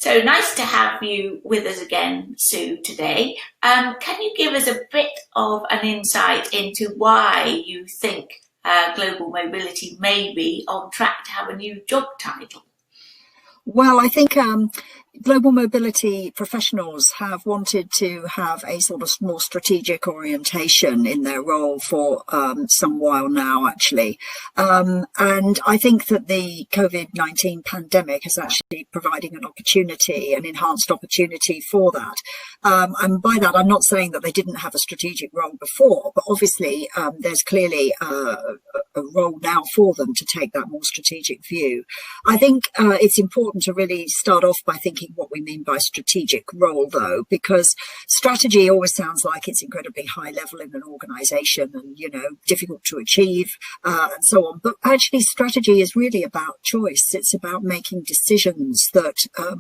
So nice to have you with us again, Sue, today. Can you give us a bit of an insight into why you think global mobility may be on track to have a new job title? Well, I think global mobility professionals have wanted to have a sort of more strategic orientation in their role for some while now, actually. And I think that the COVID-19 pandemic is actually providing an opportunity, an enhanced opportunity for that. And by that, I'm not saying that they didn't have a strategic role before, but obviously there's clearly a role now for them to take that more strategic view. I think it's important to really start off by thinking what we mean by strategic role, though, because strategy always sounds like it's incredibly high level in an organization and, you know, difficult to achieve and so on. But actually, strategy is really about choice. It's about making decisions that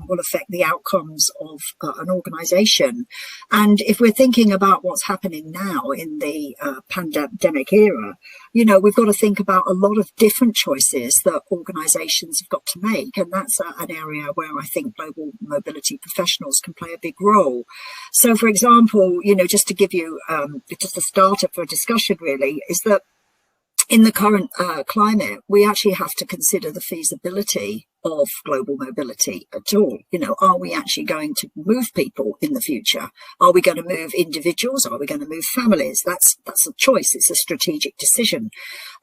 will affect the outcomes of an organization. And if we're thinking about what's happening now in the pandemic era, you know, we've got to think about a lot of different choices that organizations have got to make. And that's an area where I think global mobility professionals can play a big role. So, for example, you know, just to give you just a starter for a discussion, really, is that in the current climate, we actually have to consider the feasibility of global mobility at all. You know, are we actually going to move people in the future? Are we going to move individuals? Are we going to move families? That's a choice. It's a strategic decision.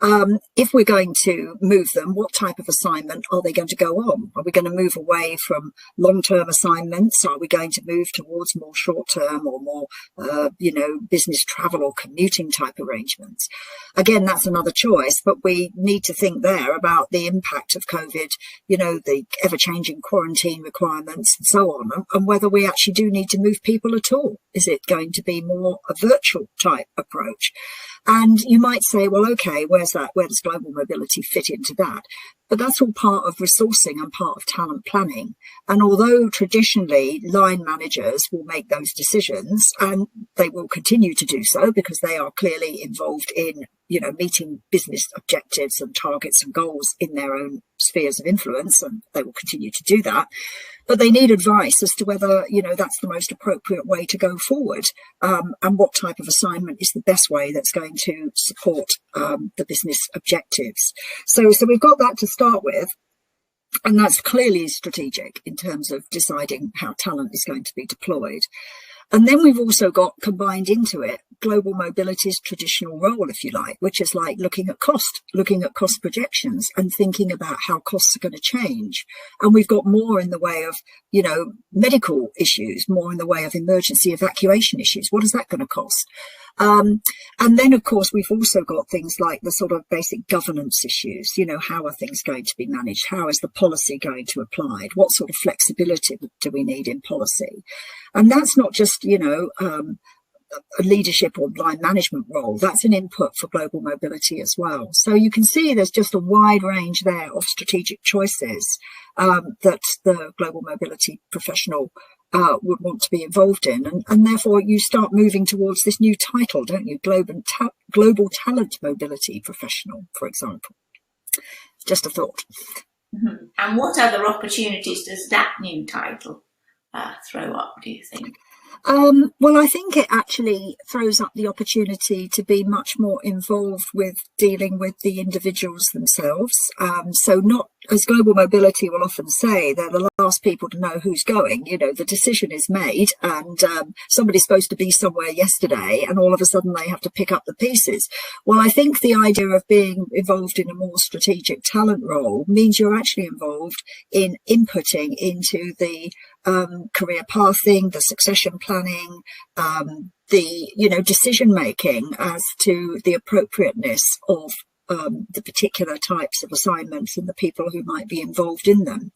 If we're going to move them, what type of assignment are they going to go on? Are we going to move away from long-term assignments? Are we going to move towards more short-term or more, you know, business travel or commuting type arrangements? Again, that's another choice, but we need to think there about the impact of COVID, you know, the ever-changing quarantine requirements and so on, and whether we actually do need to move people at all. Is it going to be more a virtual type approach? And you might say, well, okay, where does global mobility fit into that? But that's all part of resourcing and part of talent planning. And although traditionally line managers will make those decisions, and they will continue to do so because they are clearly involved in, you know, meeting business objectives and targets and goals in their own spheres of influence, and they will continue to do that. But they need advice as to whether, you know, that's the most appropriate way to go forward, and what type of assignment is the best way that's going to support the business objectives. So we've got that to start with. And that's clearly strategic in terms of deciding how talent is going to be deployed. And then we've also got combined into it global mobility's traditional role, if you like, which is like looking at cost projections and thinking about how costs are going to change. And we've got more in the way of, you know, medical issues, more in the way of emergency evacuation issues. What is that going to cost? And then, of course, we've also got things like the sort of basic governance issues. You know, how are things going to be managed? How is the policy going to apply? What sort of flexibility do we need in policy? And that's not just, you know, a leadership or line management role. That's an input for global mobility as well. So you can see there's just a wide range there of strategic choices that the global mobility professional would want to be involved in. And therefore you start moving towards this new title, don't you? Global Talent Mobility Professional, for example. Just a thought. Mm-hmm. And what other opportunities does that new title throw up, do you think? Well, I think it actually throws up the opportunity to be much more involved with dealing with the individuals themselves. So not, as global mobility will often say, they're the last people to know who's going. You know, the decision is made and somebody's supposed to be somewhere yesterday and all of a sudden they have to pick up the pieces. Well, I think the idea of being involved in a more strategic talent role means you're actually involved in inputting into the career pathing, the succession planning, the, you know, decision making as to the appropriateness of the particular types of assignments and the people who might be involved in them.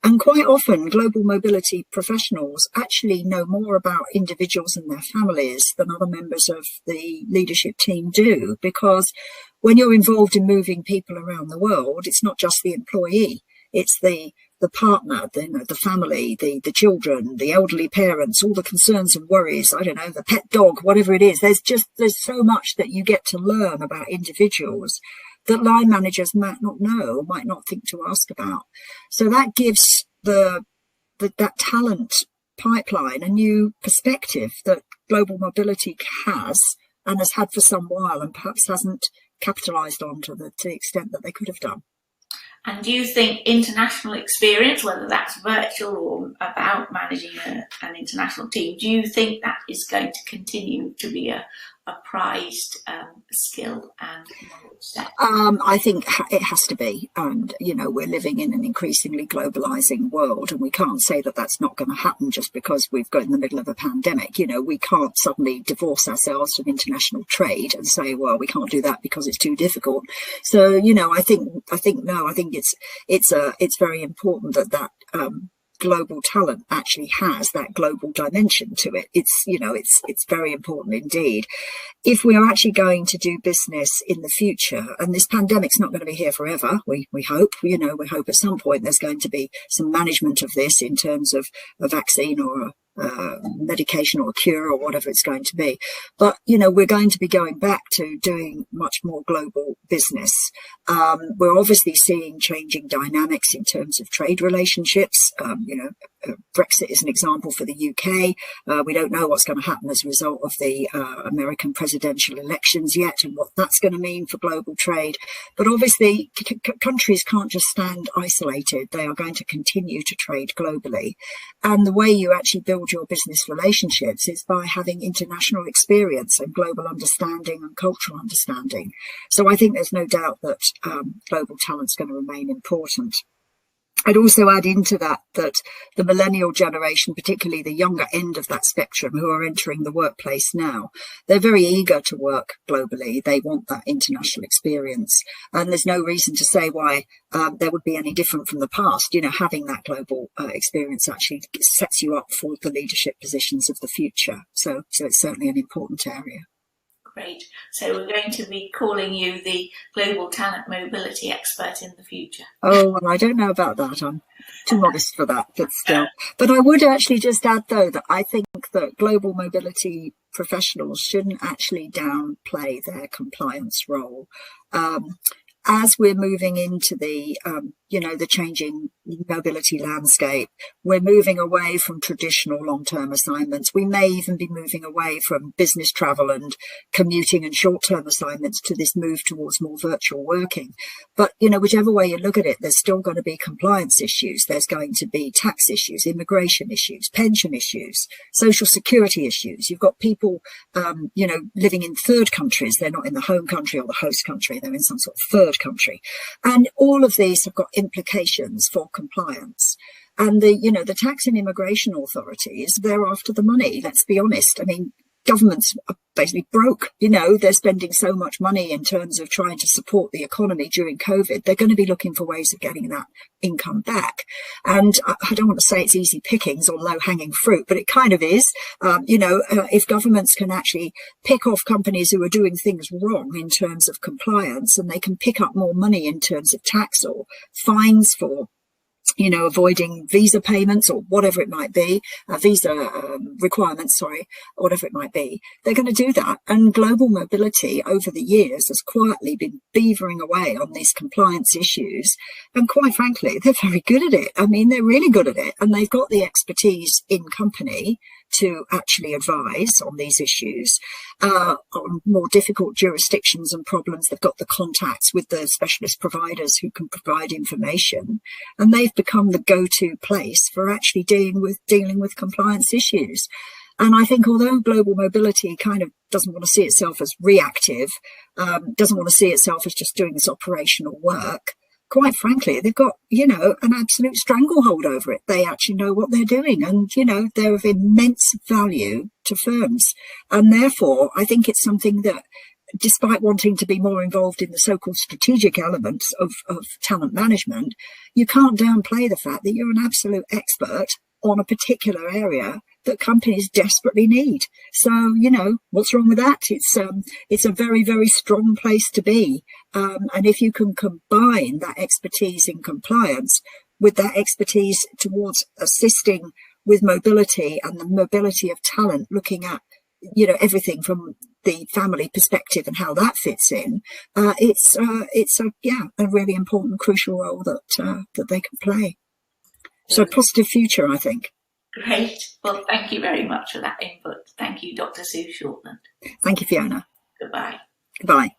And quite often, global mobility professionals actually know more about individuals and their families than other members of the leadership team do, because when you're involved in moving people around the world, it's not just the employee, it's the partner, the family, the children, the elderly parents, all the concerns and worries, I don't know, the pet dog, whatever it is. There's so much that you get to learn about individuals that line managers might not know, might not think to ask about. So that gives the that talent pipeline, a new perspective that global mobility has and has had for some while, and perhaps hasn't capitalised on to the extent that they could have done. And do you think international experience, whether that's virtual or about managing an international team, do you think that is going to continue to be a prized skill and knowledge set? I think it has to be. And, we're living in an increasingly globalising world, and we can't say that that's not going to happen just because we've got in the middle of a pandemic. We can't suddenly divorce ourselves from international trade and say, well, we can't do that because it's too difficult. So, I think it's very important that global talent actually has that global dimension to it. It's very important indeed. If we are actually going to do business in the future, and this pandemic's not going to be here forever, we hope, we hope at some point there's going to be some management of this in terms of a vaccine or medication or a cure or whatever it's going to be. But, we're going to be going back to doing much more global business. We're obviously seeing changing dynamics in terms of trade relationships. Brexit is an example for the UK. We don't know what's going to happen as a result of the American presidential elections yet and what that's going to mean for global trade. But obviously, countries can't just stand isolated. They are going to continue to trade globally. And the way you actually build your business relationships is by having international experience and global understanding and cultural understanding. So I think there's no doubt that global talent's going to remain important. I'd also add into that the millennial generation, particularly the younger end of that spectrum who are entering the workplace now, they're very eager to work globally. They want that international experience. And there's no reason to say why there would be any different from the past. Having that global experience actually sets you up for the leadership positions of the future. So it's certainly an important area. Great. So we're going to be calling you the global talent mobility expert in the future. Oh, well, I don't know about that. I'm too modest for that, but still. But I would actually just add, though, that I think that global mobility professionals shouldn't actually downplay their compliance role. As we're moving into the changing mobility landscape, we're moving away from traditional long-term assignments. We may even be moving away from business travel and commuting and short-term assignments to this move towards more virtual working. But, whichever way you look at it, there's still going to be compliance issues. There's going to be tax issues, immigration issues, pension issues, social security issues. You've got people, living in third countries. They're not in the home country or the host country. They're in some sort of third country. And all of these have got implications for compliance. And the tax and immigration authorities, they're after the money. Let's be honest. I mean, governments are basically broke. They're spending so much money in terms of trying to support the economy during COVID. They're going to be looking for ways of getting that income back. And I don't want to say it's easy pickings or low hanging fruit, but it kind of is. If governments can actually pick off companies who are doing things wrong in terms of compliance, and they can pick up more money in terms of tax or fines for avoiding visa payments or whatever it might be, visa requirements, whatever it might be, they're going to do that. And global mobility over the years has quietly been beavering away on these compliance issues. And quite frankly, they're very good at it. I mean, they're really good at it. And they've got the expertise in company to actually advise on these issues, on more difficult jurisdictions and problems. They've got the contacts with the specialist providers who can provide information, and they've become the go-to place for actually dealing with compliance issues. And I think although global mobility kind of doesn't want to see itself as reactive, doesn't want to see itself as just doing this operational work, quite frankly, they've got, an absolute stranglehold over it. They actually know what they're doing, and, they're of immense value to firms. And therefore, I think it's something that, despite wanting to be more involved in the so-called strategic elements of talent management, you can't downplay the fact that you're an absolute expert on a particular area that companies desperately need. So, what's wrong with that? It's a very, very strong place to be. And if you can combine that expertise in compliance with that expertise towards assisting with mobility and the mobility of talent, looking at, everything from the family perspective and how that fits in, it's a really important, crucial role that they can play. So positive future, I think. Great. Well, thank you very much for that input. Thank you, Dr. Sue Shortland. Thank you, Fiona. Goodbye. Goodbye.